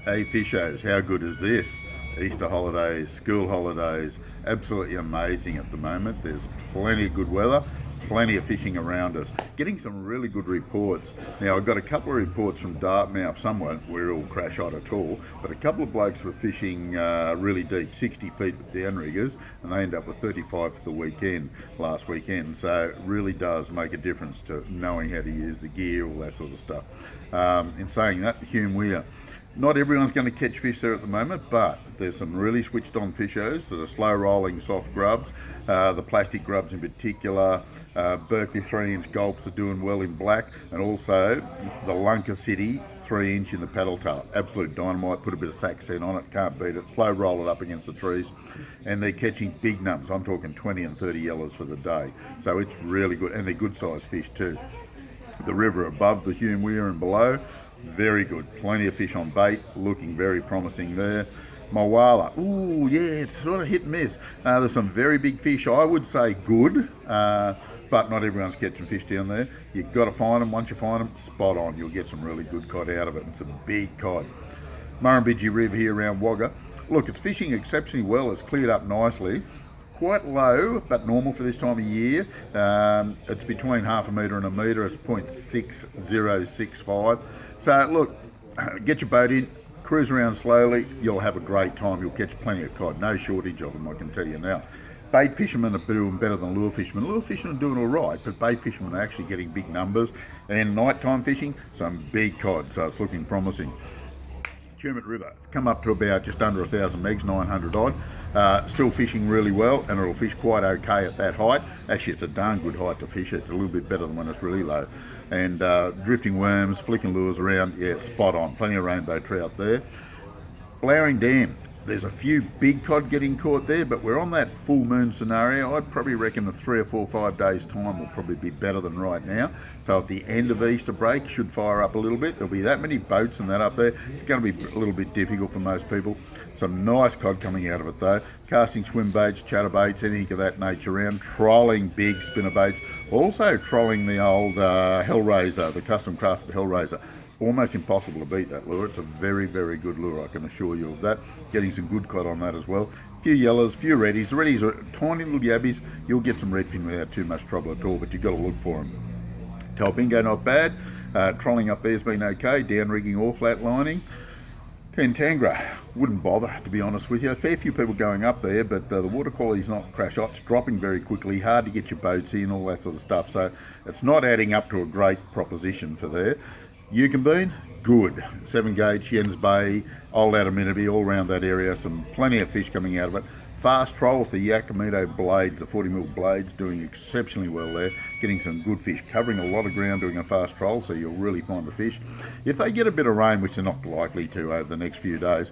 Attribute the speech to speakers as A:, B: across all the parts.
A: Hey fishers, how good is this? Easter holidays, school holidays, absolutely amazing at the moment. There's plenty of good weather, plenty of fishing around us. Getting some really good reports. Now I've got a couple of reports from Dartmouth, some weren't all crash hot at all, but a couple of blokes were fishing really deep, 60 feet with downriggers, and they end up with 35 for the weekend, last weekend. So it really does make a difference to knowing how to use the gear, all that sort of stuff. In saying that, Hume Weir. Not everyone's going to catch fish there at the moment, but there's some really switched on fishers that are slow rolling soft grubs, the plastic grubs in particular. Berkeley 3-inch gulps are doing well in black, and also the Lunker City 3-inch in the paddle tail. Absolute dynamite, put a bit of sack set on it, can't beat it, slow roll it up against the trees, and they're catching big numbers. I'm talking 20 and 30 yellows for the day, so it's really good, and they're good sized fish too. The river above the Hume Weir and below, very good. Plenty of fish on bait, looking very promising there. Moala, ooh, yeah, it's sort of hit and miss. There's some very big fish, I would say good, but not everyone's catching fish down there. You've got to find them. Once you find them, spot on. You'll get some really good cod out of it, and some big cod. Murrumbidgee River here around Wagga. Look, it's fishing exceptionally well. It's cleared up nicely. Quite low, but normal for this time of year. It's between half a metre and a metre. It's 0.6065. So look, get your boat in, cruise around slowly. You'll have a great time. You'll catch plenty of cod. No shortage of them, I can tell you now. Bait fishermen are doing better than lure fishermen. Lure fishermen are doing all right, but bait fishermen are actually getting big numbers. And nighttime fishing, some big cod. So it's looking promising. Tumut River, it's come up to about just under 1,000 megs, 900 odd. Still fishing really well, and it'll fish quite okay at that height. Actually, it's a darn good height to fish. It's a little bit better than when it's really low. And drifting worms, flicking lures around, yeah, spot on. Plenty of rainbow trout there. Blowering Dam, there's a few big cod getting caught there, but we're on that full moon scenario. I'd probably reckon in 3 or 4 or 5 days' time will probably be better than right now. So at the end of the Easter break, should fire up a little bit. There'll be that many boats and that up there. It's going to be a little bit difficult for most people. Some nice cod coming out of it though. Casting swim baits, chatterbaits, anything of that nature around. Trolling big spinner baits. Also trolling the old Hellraiser, the custom crafted Hellraiser. Almost impossible to beat that lure. It's a very, very good lure, I can assure you of that. Getting some good cod on that as well. A few yellows, a few reddies. The reddies are tiny little yabbies. You'll get some redfin without too much trouble at all, but you've got to look for them. Talbingo, not bad. Trolling up there's been okay. Down rigging or flat lining. Tangra, wouldn't bother, to be honest with you. A fair few people going up there, but the water quality's not crash hot. It's dropping very quickly, hard to get your boats in, all that sort of stuff. So it's not adding up to a great proposition for there. Yukonbean, good. 7 gauge, Jens Bay, Old Adaminaby, all around that area. Plenty of fish coming out of it. Fast troll with the Yakumito blades, the 40mm blades, doing exceptionally well there. Getting some good fish, covering a lot of ground doing a fast troll, so you'll really find the fish. If they get a bit of rain, which they're not likely to over the next few days,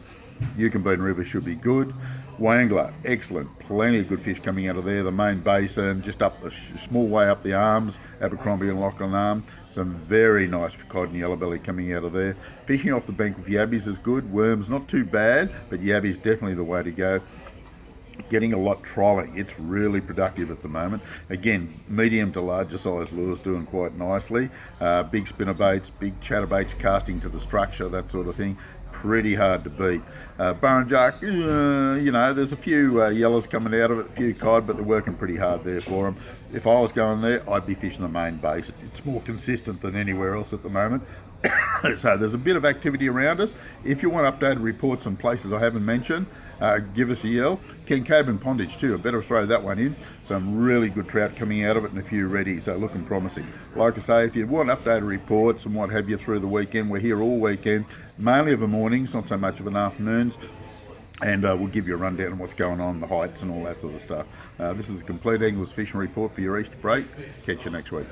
A: Yukonbean River should be good. Wangler, excellent. Plenty of good fish coming out of there. The main basin, just up a small way up the arms, Abercrombie and Lachlan Arm. Some very nice cod and yellowbelly coming out of there. Fishing off the bank with yabbies is good. Worms, not too bad, but yabbies definitely the way to go. Getting a lot trolling. It's really productive at the moment. Again, medium to larger size lures doing quite nicely. Big spinner baits, big chatterbaits casting to the structure, that sort of thing. Pretty hard to beat. Burrinjuck, you know, there's a few yellows coming out of it, a few cod, but they're working pretty hard there for them. If I was going there, I'd be fishing the main base. It's more consistent than anywhere else at the moment. So there's a bit of activity around us. If you want updated reports on places I haven't mentioned, give us a yell. Kencoban Pondage too, I better throw that one in. Some really good trout coming out of it and a few ready, so looking promising. Like I say, if you want updated reports and what have you through the weekend, we're here all weekend, mainly of the mornings, not so much of an afternoons. And we'll give you a rundown on what's going on, the heights and all that sort of stuff. This is a Compleat Angler's Fishing Report for your Easter break. Catch you next week.